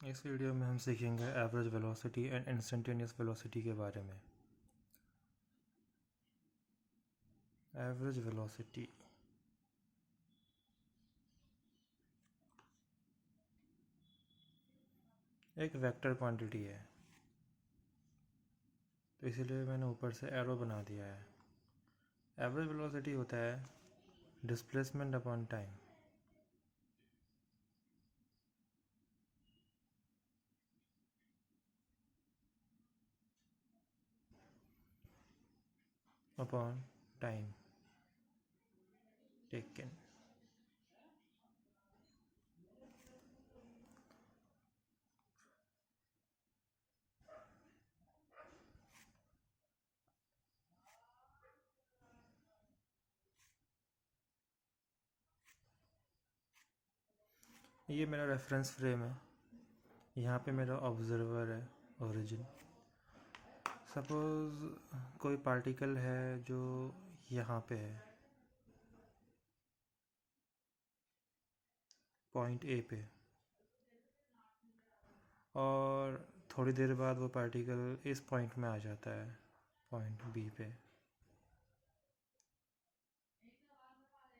इस वीडियो में हम सीखेंगे average velocity and instantaneous velocity के बारे में। एवरेज वेलोसिटी एक वेक्टर क्वांटिटी है, तो इसीलिए मैंने ऊपर से एरो बना दिया है। एवरेज वेलोसिटी होता है displacement upon time. Upon time taken. ये मेरा रेफरेंस फ्रेम है, यहाँ पे मेरा ऑब्जर्वर है ओरिजिन। सपोज़ कोई पार्टिकल है जो यहाँ पे है पॉइंट ए पे, और थोड़ी देर बाद वो पार्टिकल इस पॉइंट में आ जाता है पॉइंट बी पे।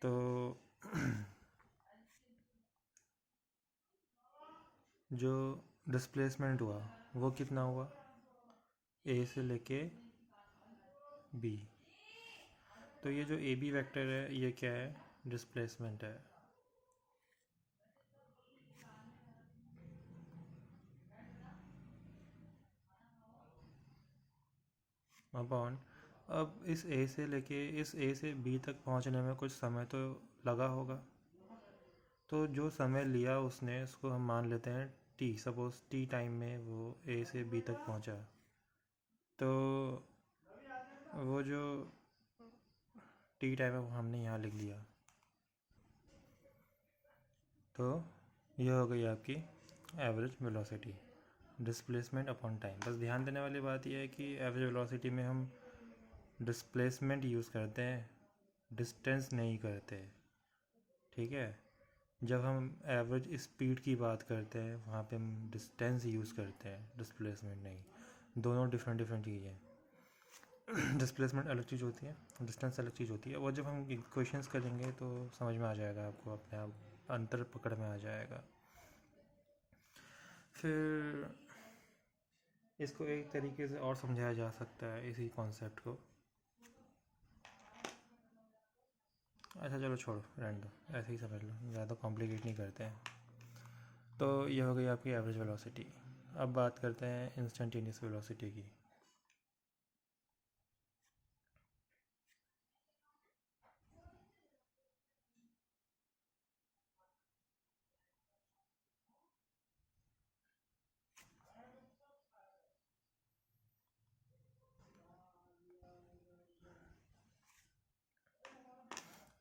तो जो डिस्प्लेसमेंट हुआ वो कितना हुआ, ए से लेके बी। तो ये जो ए बी वेक्टर है ये क्या है, डिस्प्लेसमेंट है। अपॉन, अब इस ए से लेके इस ए से बी तक पहुंचने में कुछ समय तो लगा होगा, तो जो समय लिया उसने उसको हम मान लेते हैं टी। सपोज टी टाइम में वो ए से बी तक पहुंचा, तो वो जो टी टाइम है वो हमने यहाँ लिख लिया। तो ये हो गई आपकी average velocity, displacement upon time. बस ध्यान देने वाली बात यह है कि एवरेज वेलोसिटी में हम डिस्प्लेसमेंट यूज़ करते हैं, डिस्टेंस नहीं करते। ठीक है, जब हम एवरेज स्पीड की बात करते हैं वहाँ पे हम डिस्टेंस यूज़ करते हैं, डिस्प्लेसमेंट नहीं। दोनों डिफरेंट डिफरेंट चीज़ें हैं। डिस्प्लेसमेंट अलग चीज़ होती है, डिस्टेंस अलग चीज़ होती है। और जब हम क्वेश्चंस करेंगे तो समझ में आ जाएगा आपको, अपने आप अंतर पकड़ में आ जाएगा। फिर इसको एक तरीके से और समझाया जा सकता है इसी कॉन्सेप्ट को। अच्छा चलो छोड़ो, रहने दो, ऐसे ही समझ लो, ज़्यादा कॉम्प्लिकेट नहीं करते हैं। तो ये हो गई आपकी एवरेज वेलोसिटी। अब बात करते हैं इंस्टेंटेनियस वेलोसिटी की।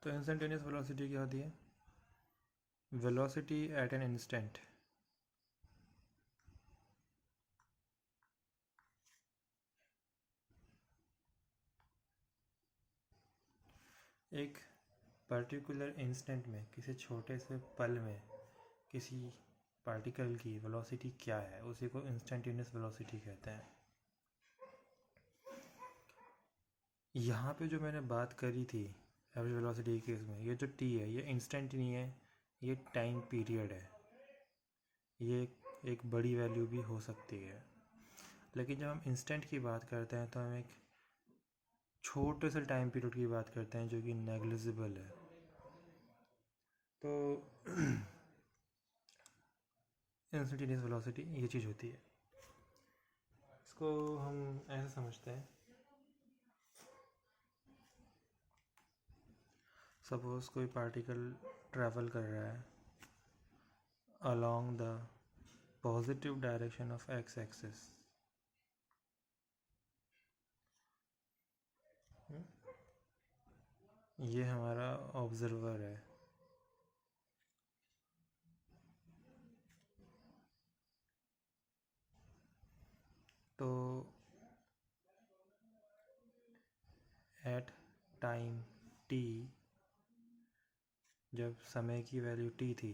तो इंस्टेंटेनियस वेलोसिटी क्या होती है, वेलोसिटी एट एन इंस्टेंट। एक पर्टिकुलर इंस्टेंट में, किसी छोटे से पल में किसी पार्टिकल की वेलोसिटी क्या है, उसी को इंस्टेंटेनियस वेलोसिटी कहते हैं। यहाँ पे जो मैंने बात करी थी एवरेज वेलोसिटी के केस में, ये जो टी है ये इंस्टेंट नहीं है, ये टाइम पीरियड है। ये एक बड़ी वैल्यू भी हो सकती है, लेकिन जब हम इंस्टेंट की बात करते हैं तो हम एक छोटे से टाइम पीरियड की बात करते हैं जो कि नेग्लिजिबल है। तो इंस्टेंटेनियस वेलोसिटी ये चीज़ होती है। इसको हम ऐसे समझते हैं, सपोज कोई पार्टिकल ट्रैवल कर रहा है along the positive direction of x axis। ये हमारा ऑब्जर्वर है, तो एट टाइम t, जब समय की वैल्यू t थी,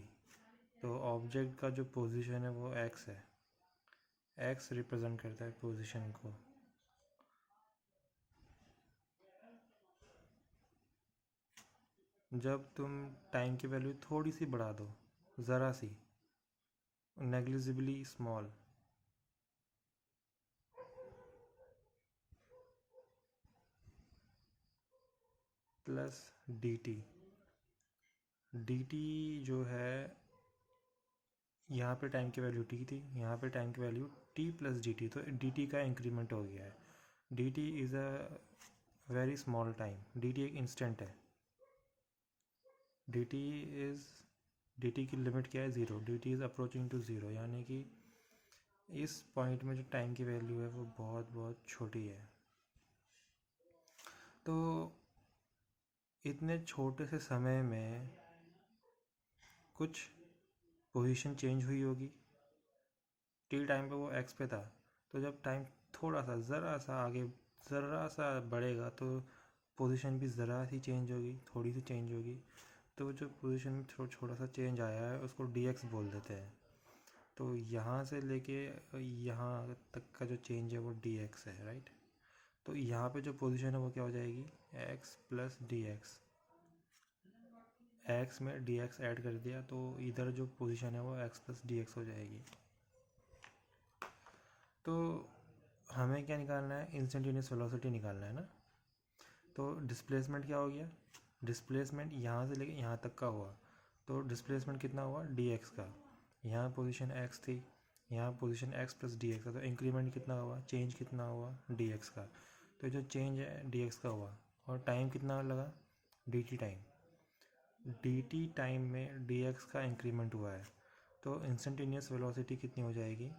तो ऑब्जेक्ट का जो पोजीशन है वो एक्स है, एक्स रिप्रेजेंट करता है पोजीशन को। जब तुम टाइम की वैल्यू थोड़ी सी बढ़ा दो, ज़रा सी, negligibly small, plus d t, d t जो है, यहाँ पे टाइम की वैल्यू टी थी, यहाँ पे टाइम की value t plus d t, तो डी टी का इंक्रीमेंट हो गया है। D t is a very small time, d t एक इंस्टेंट है। D t is, d t की लिमिट क्या है, zero, d t is approaching to zero, यानी कि इस पॉइंट में जो टाइम की वैल्यू है वो बहुत बहुत छोटी है। तो इतने छोटे से समय में कुछ पोजीशन चेंज हुई होगी। टी टाइम पे वो एक्स पे था, तो जब टाइम थोड़ा सा, ज़रा सा आगे, ज़रा सा बढ़ेगा तो पोजीशन भी ज़रा सी चेंज होगी, थोड़ी सी चेंज होगी। तो जो पोजीशन में छोटा सा चेंज आया है उसको डी एक्स बोल देते हैं। तो यहाँ से लेके यहाँ तक का जो चेंज है वो डी एक्स है, राइट। तो यहाँ पे जो पोजीशन है वो क्या हो जाएगी, x plus D x, x में डी एक्स ऐड कर दिया तो इधर जो पोजीशन है वो एक्स प्लस डी एक्स हो जाएगी। तो हमें क्या निकालना है, इंस्टेंटेनियस वेलोसिटी निकालना है ना। तो डिस्प्लेसमेंट क्या हो गया, डिस्प्लेसमेंट यहाँ से लेके यहाँ तक का हुआ, तो डिस्प्लेसमेंट कितना हुआ, डी एक्स का। यहाँ पोजीशन एक्स थी, यहाँ position x plus D x का, तो इंक्रीमेंट कितना हुआ, चेंज कितना हुआ, डी एक्स का। तो जो चेंज है डी एक्स का हुआ, और टाइम कितना लगा, d t time, d t time में डी एक्स का इंक्रीमेंट हुआ है। तो इंस्टेंटेनियस वेलोसिटी कितनी हो जाएगी,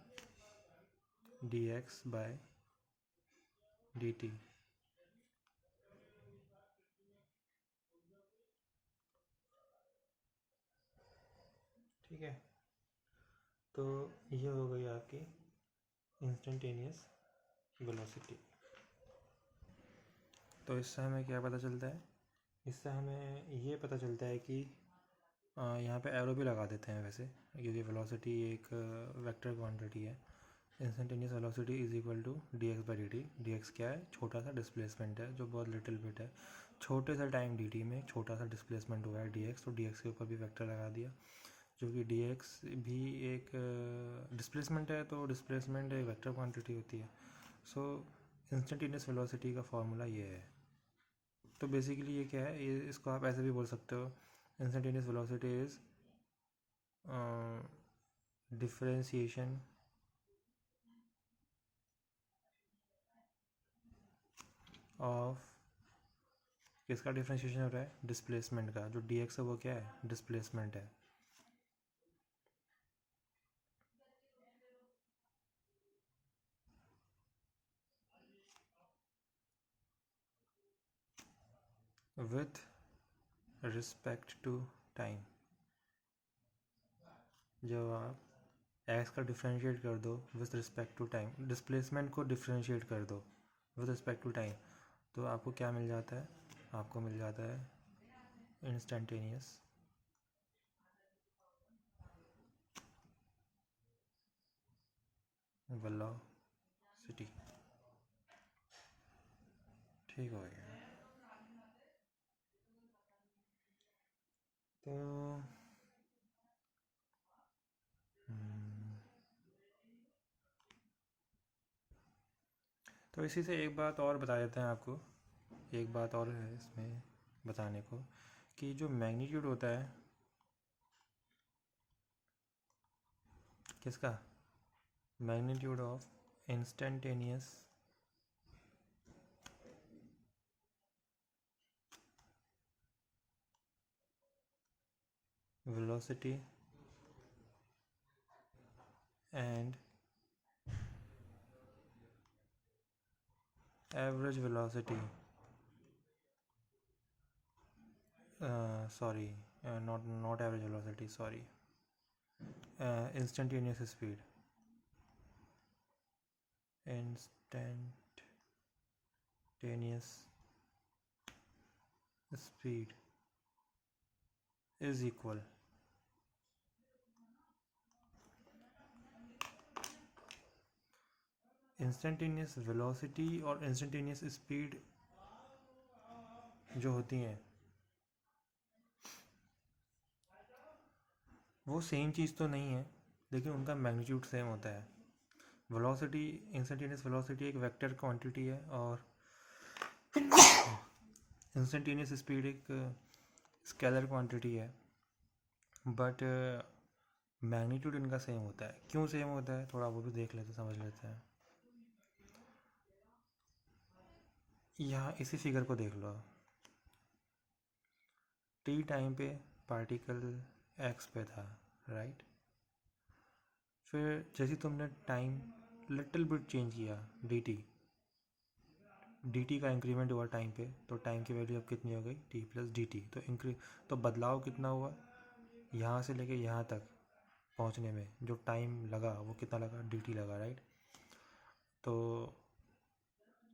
d x by d t. ठीक है, तो ये हो गई आपकी इंस्टेंटेनियस वेलोसिटी। तो इससे हमें क्या पता चलता है, इससे हमें ये पता चलता है कि यहाँ पे एरो भी लगा देते हैं वैसे, क्योंकि वेलोसिटी एक वेक्टर क्वांटिटी है। Instantaneous velocity is equal to d x by d t. D x क्या है, छोटा सा डिस्प्लेसमेंट है जो बहुत लिटिल बिट है, छोटे सा टाइम डी टी में छोटा सा डिस्प्लेसमेंट हुआ है डी एक्स, तो डी एक्स के ऊपर भी वेक्टर लगा दिया, जो कि डी एक्स भी एक डिस्प्लेसमेंट है, तो डिस्प्लेसमेंट एक वेक्टर क्वांटिटी होती है। सो इंस्टेंटेनियस वेलोसिटी का फॉर्मूला ये है। तो बेसिकली ये क्या है, ये इसको आप ऐसे भी बोल सकते हो, instantaneous velocity is differentiation of, किसका डिफरेंशिएशन हो रहा है, डिस्प्लेसमेंट का। जो डी एक्स है वो क्या है, डिस्प्लेसमेंट है। विथ रिस्पेक्ट टू टाइम, जब आप एक्स का डिफ्रेंशिएट कर दो with respect to time, displacement को डिफ्रेंशिएट कर दो विथ रिस्पेक्ट टू टाइम, तो आपको क्या मिल जाता है, आपको मिल जाता है इंस्टेंटेनियस वेलोसिटी। ठीक हो गया। तो तो इसी से एक बात और बता देते हैं आपको, एक बात और है इसमें बताने को, कि जो मैग्नीट्यूड होता है किसका, magnitude of instantaneous velocity and average velocity, sorry, not average velocity, sorry, instantaneous speed, instantaneous speed is equal instantaneous velocity और इंस्टेंटेनियस स्पीड जो होती हैं वो सेम चीज़ तो नहीं है, लेकिन उनका मैग्नीट्यूड सेम होता है। वेलोसिटी, इंस्टेंटेनियस वेलोसिटी एक वेक्टर क्वांटिटी है और इंस्टेंटेनियस स्पीड एक स्केलर क्वांटिटी है, बट मैग्नीट्यूड इनका सेम होता है। क्यों सेम होता है थोड़ा वो भी देख लेते, समझ लेते हैं। यहाँ इसी फिगर को देख लो, टी टाइम पे पार्टिकल एक्स पे था, राइट। फिर जैसे तुमने टाइम लिटिल बिट चेंज किया, dt का इंक्रीमेंट हुआ टाइम पे, तो टाइम की वैल्यू अब कितनी हो गई, t प्लस डी टी। तो बदलाव कितना हुआ, यहाँ से लेके यहाँ तक पहुँचने में जो टाइम लगा वो कितना लगा, dt लगा, राइट। तो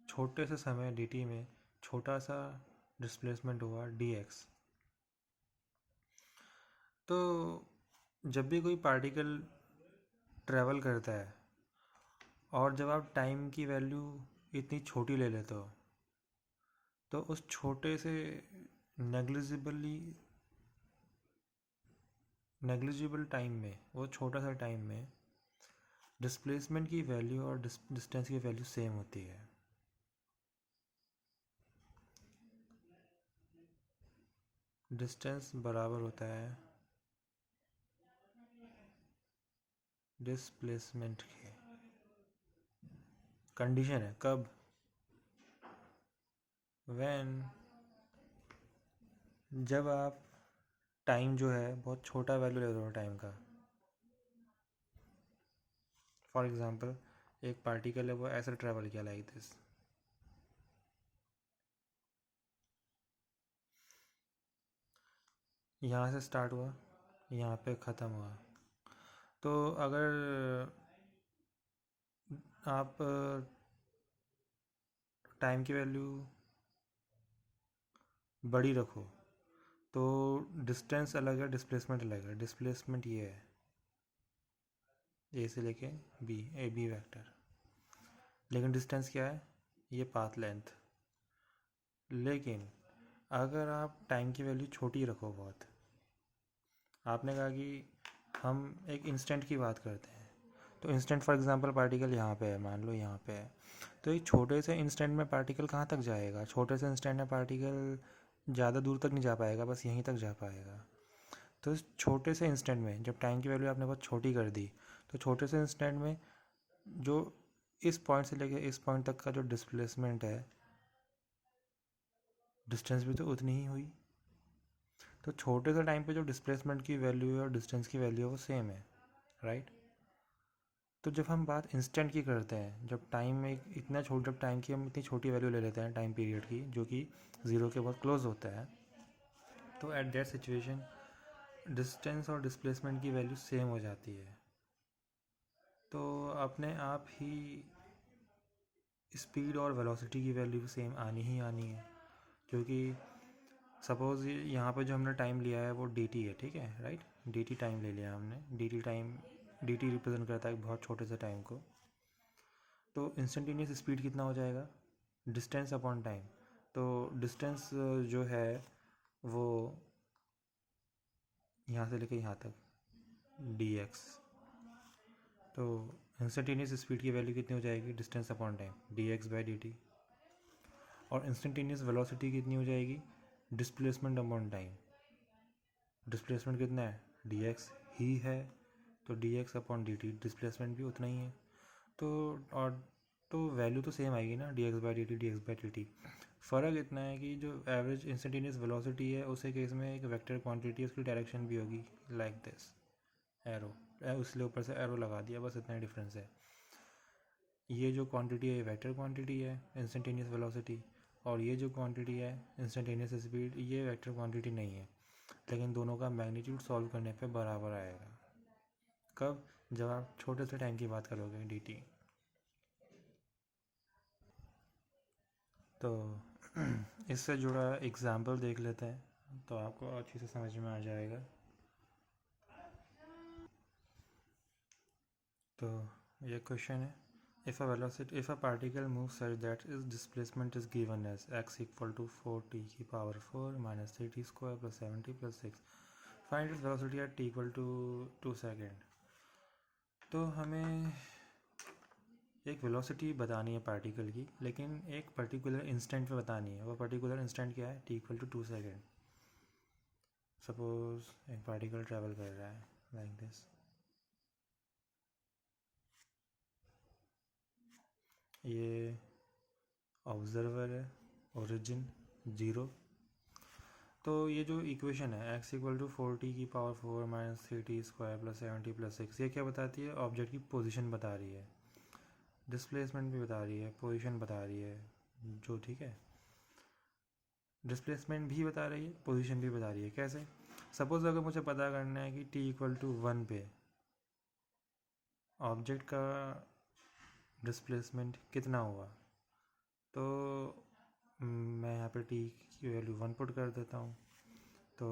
छोटे से समय dt में छोटा सा डिस्प्लेसमेंट हुआ dx। तो जब भी कोई पार्टिकल ट्रैवल करता है और जब आप टाइम की वैल्यू इतनी छोटी ले लेते हो, तो उस छोटे से नेग्लिजिबल टाइम में, वो छोटा सा टाइम में डिस्प्लेसमेंट की वैल्यू और डिस्टेंस की वैल्यू सेम होती है। डिस्टेंस बराबर होता है डिस्प्लेसमेंट के। कंडीशन है कब, जब आप टाइम जो है बहुत छोटा वैल्यू ले रहे हो टाइम का। फॉर एग्जांपल एक पार्टिकल है वो ऐसे ट्रैवल किया लाइक दिस, यहाँ से स्टार्ट हुआ, यहाँ पे ख़त्म हुआ। तो अगर आप टाइम की वैल्यू बड़ी रखो तो डिस्टेंस अलग है, डिस्प्लेसमेंट अलग है। डिस्प्लेसमेंट ये है ए से लेके बी, ए बी वेक्टर, लेकिन डिस्टेंस क्या है, ये पाथ लेंथ। लेकिन अगर आप टाइम की वैल्यू छोटी रखो बहुत, आपने कहा कि हम एक इंस्टेंट की बात करते हैं, तो इंस्टेंट फॉर एग्जांपल पार्टिकल यहाँ पे है, मान लो यहाँ पे है, तो एक छोटे से इंस्टेंट में पार्टिकल कहाँ तक जाएगा, छोटे से इंस्टेंट में पार्टिकल ज़्यादा दूर तक नहीं जा पाएगा, बस यहीं तक जा पाएगा। तो इस छोटे से इंस्टेंट में जब टाइम की वैल्यू आपने बहुत छोटी कर दी, तो छोटे से इंस्टेंट में जो इस पॉइंट से लेके इस पॉइंट तक का जो डिस्प्लेसमेंट है, डिस्टेंस भी तो उतनी ही हुई। तो छोटे से टाइम पे जो डिस्प्लेसमेंट की वैल्यू है और डिस्टेंस की वैल्यू है वो सेम है, राइट। तो जब हम बात इंस्टेंट की करते हैं, जब टाइम एक इतना छोटा, जब टाइम की हम इतनी छोटी वैल्यू ले लेते हैं टाइम पीरियड की, जो कि ज़ीरो के बहुत क्लोज होता है, तो एट दैट सिचुएशन डिस्टेंस और डिस्प्लेसमेंट की वैल्यू सेम हो जाती है। तो अपने आप ही स्पीड और वेलोसिटी की वैल्यू सेम आनी ही आनी है, क्योंकि सपोज़ यहाँ पे जो हमने टाइम लिया है वो dt है, ठीक है, राइट। dt टाइम ले लिया हमने, dt रिप्रेजेंट करता है एक बहुत छोटे से टाइम को। तो इंस्टेंटेनियस स्पीड कितना हो जाएगा, डिस्टेंस अपॉन टाइम। तो डिस्टेंस जो है वो यहाँ से लेके यहाँ तक dx। तो इंस्टेंटेनियस स्पीड की वैल्यू कितनी हो जाएगी, distance upon time dx by dt। और इंस्टेंटेनियस वेलोसिटी कितनी हो जाएगी, डिस्प्लेसमेंट अपॉन टाइम। डिस्प्लेसमेंट कितना है, dx ही है, तो dx अपॉन dt, डिस्प्लेसमेंट भी उतना ही है। तो और तो वैल्यू तो सेम आएगी ना, dx by dt, dx by dt। फ़र्क इतना है कि जो एवरेज इंस्टेंटेनियस वेलोसिटी है उसे केस में एक वेक्टर क्वांटिटी, उसकी डायरेक्शन भी होगी लाइक दिस, एरो, उसके ऊपर से एरो लगा दिया, बस इतना ही डिफरेंस है। ये जो क्वांटिटी है ये वेक्टर क्वांटिटी है इंस्टेंटेनियस वेलोसिटी, और ये जो क्वांटिटी है इंस्टेंटेनियस स्पीड, ये वेक्टर क्वांटिटी नहीं है, लेकिन दोनों का मैग्नीट्यूड सॉल्व करने पे बराबर आएगा। कब, जब आप छोटे से टाइम की बात करोगे dt। तो इससे जुड़ा एग्जाम्पल देख लेते हैं तो आपको अच्छी से समझ में आ जाएगा। तो ये क्वेश्चन है, if a particle moves such that its displacement is given as x equal to 4t की power 4 minus 3t square plus 7t plus 6, find its velocity at t equal to 2 second. तो हमें एक velocity बतानी है particle की, लेकिन एक particular instant पे बतानी है। वो पर्टिकुलर इंस्टेंट क्या है? t equal to 2 second. Suppose एक पार्टिकल ट्रैवल कर रहा है लाइक दिस, ये ऑब्जर्वर है, ओरिजिन 0। तो ये जो इक्वेशन है x इक्वल टू 4t की power 4 minus 3t square plus 7t plus 6, ये क्या बताती है? ऑब्जेक्ट की पोजीशन बता रही है, डिस्प्लेसमेंट भी बता रही है, पोजीशन बता रही है, जो ठीक है, डिस्प्लेसमेंट भी बता रही है, पोजीशन भी बता रही है। कैसे? सपोज अगर मुझे पता करना है कि t इक्वल टू 1 पे ऑब्जेक्ट का डिस्प्लेसमेंट कितना हुआ, तो मैं यहाँ पे t की वैल्यू 1 पुट कर देता हूँ। तो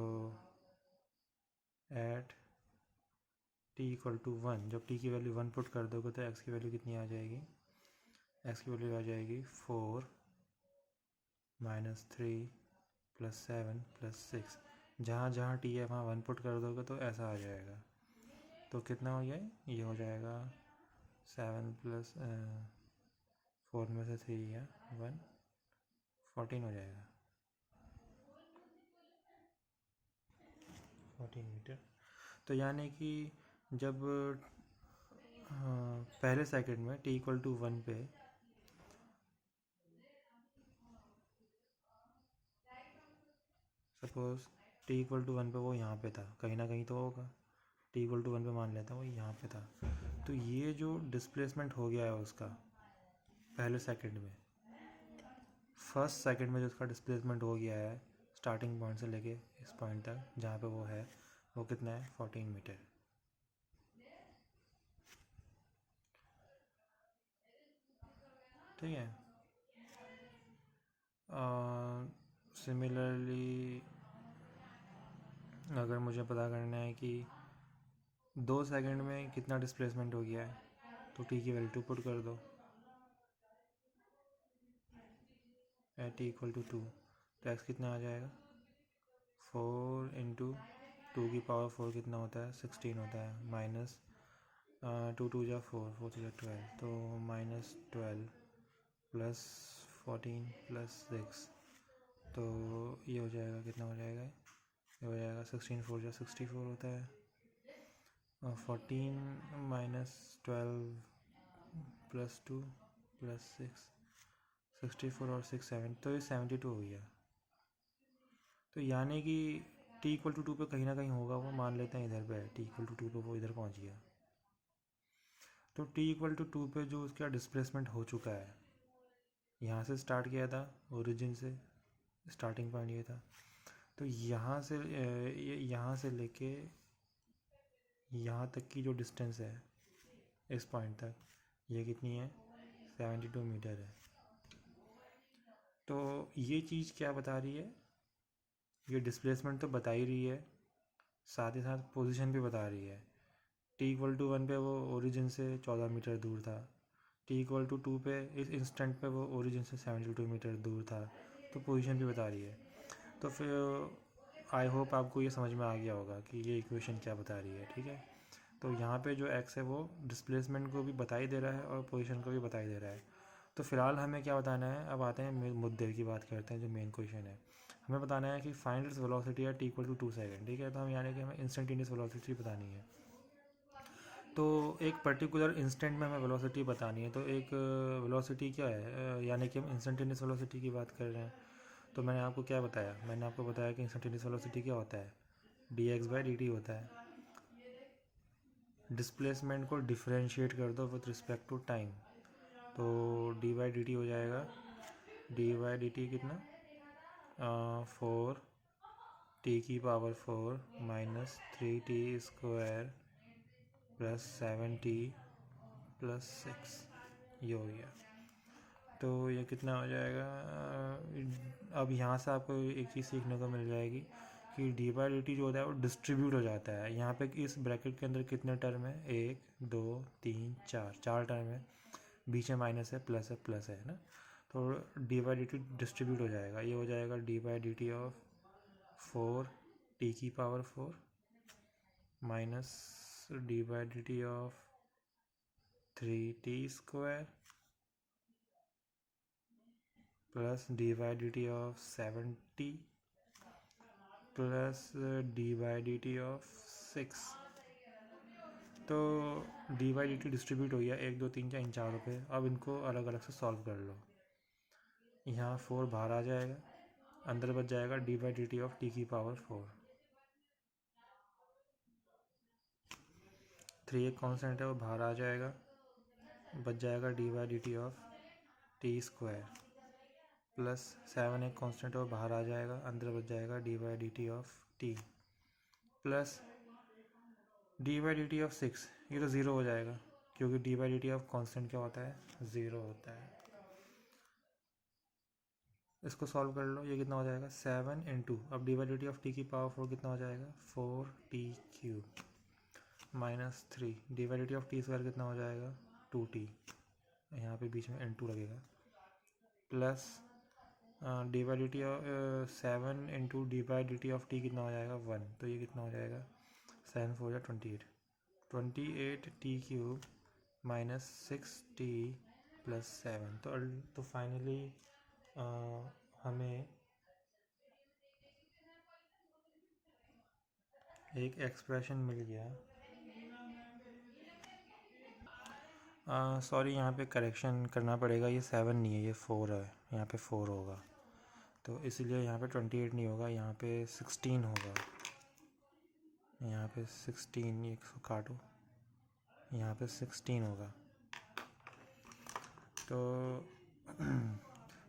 एट t इक्वल टू 1, जब t की वैल्यू 1 पुट कर दोगे तो x की वैल्यू कितनी आ जाएगी? x की वैल्यू आ जाएगी 4 माइनस 3 प्लस 7 प्लस 6। जहाँ जहाँ t है वहाँ 1 पुट कर दोगे तो ऐसा आ जाएगा। तो कितना हो गया? ये हो जाएगा 7 प्लस 4 में से 3 है 1, 14 हो जाएगा, 14 मीटर। तो यानी कि जब पहले सेकंड में t इक्वल टू 1 पे सपोज t इक्वल टू 1 पे वो यहाँ पे था, कहीं ना कहीं तो होगा, t इक्वल टू 1 पे मान लेता हूँ वो यहाँ पे था। तो ये जो डिस्प्लेसमेंट हो गया है उसका पहले सेकंड में, फर्स्ट सेकंड में जो उसका डिस्प्लेसमेंट हो गया है स्टार्टिंग पॉइंट से लेके इस पॉइंट तक जहाँ पे वो है, वो कितना है? 14 मीटर। ठीक है। सिमिलरली अगर मुझे पता करना है कि 2 सेकंड में कितना डिस्प्लेसमेंट हो गया है, तो t की वैल्यू पुट कर दो एट t इक्वल टू 2। तो x कितना आ जाएगा? 4 इंटू 2 की पावर 4 कितना होता है? 16 होता है, माइनस 2 2 जा 4 4 2 जा 12, तो माइनस 12 प्लस 14 प्लस 6, तो ये हो जाएगा, कितना हो जाएगा? ये हो जाएगा 16 4 जा 64 होता है, 14 माइनस 12 प्लस 2 प्लस 6, 64 और 6 7, तो ये 72 हो गया। तो यानी कि t इक्वल टू 2 पे कहीं ना कहीं होगा, वो मान लेते हैं इधर पे है, t इक्वल टू 2 पे वो इधर पहुंच गया। तो t इक्वल टू 2 पे जो उसका डिस्प्लेसमेंट हो चुका है, यहाँ से स्टार्ट किया था, ओरिजिन से स्टार्टिंग पॉइंट ये था, तो यहाँ से लेके यहाँ तक की जो डिस्टेंस है इस पॉइंट तक, ये कितनी है? 72 मीटर है। तो ये चीज़ क्या बता रही है? ये डिस्प्लेसमेंट तो बता ही रही है, साथ ही साथ पोजीशन भी बता रही है। t इक्वल टू 1 पे वो ओरिजिन से 14 मीटर दूर था, t इक्वल टू 2 पे इस इंस्टेंट पे वो ओरिजिन से 72 मीटर दूर था, तो पोजीशन भी बता रही है। तो फिर आई होप आपको ये समझ में आ गया होगा कि ये इक्वेशन क्या बता रही है। ठीक है। तो यहाँ पे जो x है वो डिस्प्लेसमेंट को भी बता ही दे रहा है और पोजीशन को भी बता ही दे रहा है। तो फिलहाल हमें क्या बताना है? अब आते हैं मुद्दे की बात करते हैं, जो मेन क्वेश्चन है। हमें बताना है कि find its velocity at t equal to 2 second. ठीक है। तो हम यानी कि हमें इंस्टेंटेनियस वेलोसिटी बतानी है। तो एक पर्टिकुलर इंस्टेंट में हमें वेलोसिटी बतानी है। तो एक वेलोसिटी क्या है, यानी कि हम इंस्टेंटेनियस वेलोसिटी की बात कर रहे हैं। तो मैंने आपको क्या बताया? मैंने आपको बताया कि इंस्टेंटेनियस वेलोसिटी क्या होता है? dx/dt होता है। डिस्प्लेसमेंट को डिफरेंशिएट कर दो विथ रिस्पेक्ट टू टाइम, तो d/dt हो जाएगा, d/dt कितना? 4 t की power 4 minus 3t square plus 7t plus 6, ये हो गया। तो ये कितना हो जाएगा? अब यहाँ से आपको एक चीज़ सीखने को मिल जाएगी कि d/dt जो होता है वो डिस्ट्रीब्यूट हो जाता है। यहाँ पे इस ब्रैकेट के अंदर कितने टर्म है? 1 2 3 4 टर्म है। बीच में माइनस है प्लस है ना, तो D by d T distribute हो जाएगा, ये हो जाएगा D by d T of 4 t⁴ minus D by d T of 3t² plus D by d T of 7t plus D by d T of 6। तो D by d T distribute हो गया 1 2 3 4 इन चारों पे। अब इनको अलग अलग से सॉल्व कर लो। यहाँ 4 बाहर आ जाएगा, अंदर बच जाएगा D by d T of t⁴। 3 एक कॉन्स्टेंट है, वो बाहर आ जाएगा, बच जाएगा D by d T of t² plus 7 एक कॉन्स्टेंट है, वो बाहर आ जाएगा, अंदर बच जाएगा D by d T of t plus D by d T of 6। ये तो ज़ीरो हो जाएगा क्योंकि D by d T of constant क्या होता है, ज़ीरो होता है। इसको सॉल्व कर लो, ये कितना हो जाएगा 7 इंटू, अब D by d T of t⁴ कितना हो जाएगा 4t³ minus 3 D by d T of t² कितना हो जाएगा 2t, यहाँ पे बीच में n2 लगेगा, plus D by d T of 7 into D by d T of t कितना हो जाएगा 1, तो ये कितना हो जाएगा 7 4 28 t³ माइनस 6t प्लस 7। तो फाइनली हमें एक एक्सप्रेशन मिल गया। सॉरी, यहाँ पे करेक्शन करना पड़ेगा, ये 7 नहीं है, ये 4 है, यहाँ पे 4 होगा, तो इसलिए यहाँ पे 28 नहीं होगा, यहाँ पे 16 होगा। यहाँ पे 16, ये काटो, यहाँ पे 16 होगा।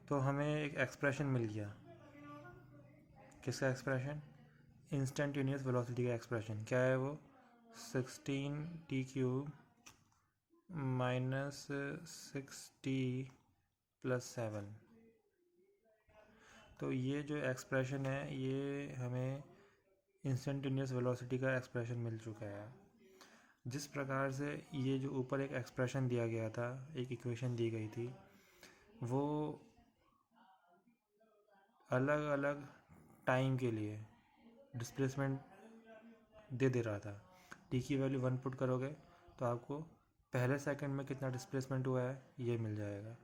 तो हमें एक एक्सप्रेशन मिल गया। किसका एक्सप्रेशन, इंस्टेंटेनियस वेलोसिटी का एक्सप्रेशन। क्या है वो, 16t³ माइनस 6t प्लस 7। तो ये जो एक्सप्रेशन है, ये हमें इंस्टेंटेनियस वेलोसिटी का एक्सप्रेशन मिल चुका है। जिस प्रकार से ये जो ऊपर एक एक्सप्रेशन दिया गया था, एक इक्वेशन दी गई थी, वो अलग अलग टाइम के लिए डिस्प्लेसमेंट दे रहा था। टी की वैल्यू 1 पुट करोगे तो आपको पहले सेकंड में कितना डिस्प्लेसमेंट हुआ है ये मिल जाएगा।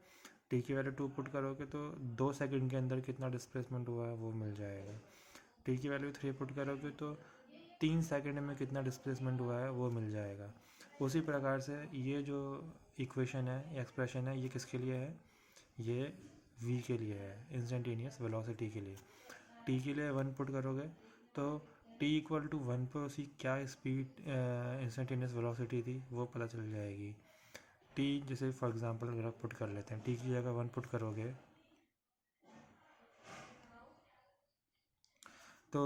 टी की वैल्यू 2 पुट करोगे तो 2 सेकंड के अंदर कितना डिस्प्लेसमेंट हुआ है वो मिल जाएगा। टी की वैल्यू 3 पुट करोगे तो 3 सेकंड में कितना डिस्प्लेसमेंट हुआ है वो मिल जाएगा। उसी प्रकार से ये जो इक्वेशन है, एक्सप्रेशन है, ये किसके लिए है, ये v के लिए है, इंस्टेंटेनियस वेलोसिटी के लिए। t के लिए 1 पुट करोगे तो t = 1 पर उसकी क्या स्पीड इंस्टेंटेनियस वेलोसिटी थी वो पता चल जाएगी। t जैसे फॉर एग्जांपल अगर पुट कर लेते हैं, t की जगह 1 पुट करोगे तो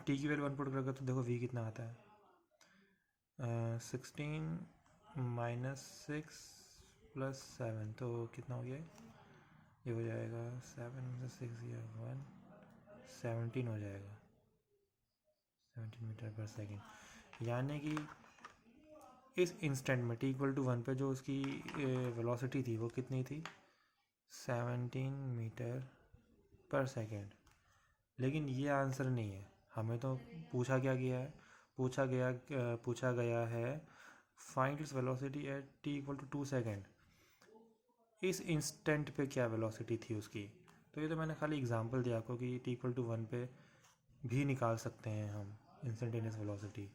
t की वैल्यू 1 पुट करोगे तो देखो v कितना आता है, 16 माइनस 6 प्लस 7, तो कितना हो गया, ये हो जाएगा 7 में से 6 या 1 17 हो जाएगा, 17 मीटर पर सेकेंड। यानी कि इस इंस्टेंट में t = 1 पे जो उसकी वेलोसिटी थी वो कितनी थी, 17 मीटर पर सेकेंड। लेकिन ये आंसर नहीं है, हमें तो पूछा क्या गया है, पूछा गया है find its velocity at t = 2 second. इस इंस्टेंट पे क्या वेलोसिटी थी उसकी। तो ये तो मैंने खाली एग्जांपल दिया आपको कि t = 1 पे भी निकाल सकते हैं हम इंस्टेंटेनियस वेलोसिटी।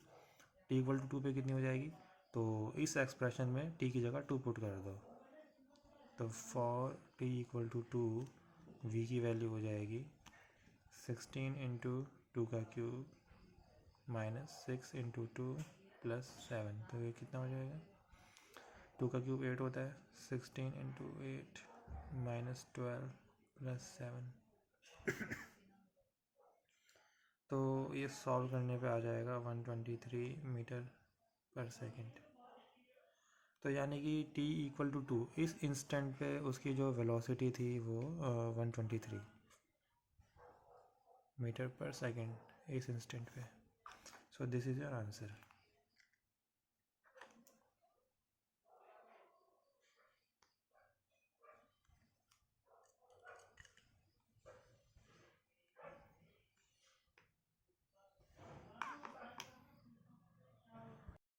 t = 2 पे कितनी हो जाएगी, तो इस एक्सप्रेशन में t की जगह 2 पुट कर दो, तो फॉर t = 2 v की वैल्यू हो जाएगी 16 × 2³ माइनस 6 × 2 प्लस 7, तो ये कितना हो जाएगा, 2³ 8 होता है, 16 × 8 माइनस 12 प्लस 7 तो ये सॉल्व करने पे आ जाएगा 123 मीटर पर सेकेंड। तो यानी कि t = 2 इस इंस्टेंट पे उसकी जो वेलोसिटी थी वो 123 मीटर पर सेकेंड इस इंस्टेंट पे। So this is your answer.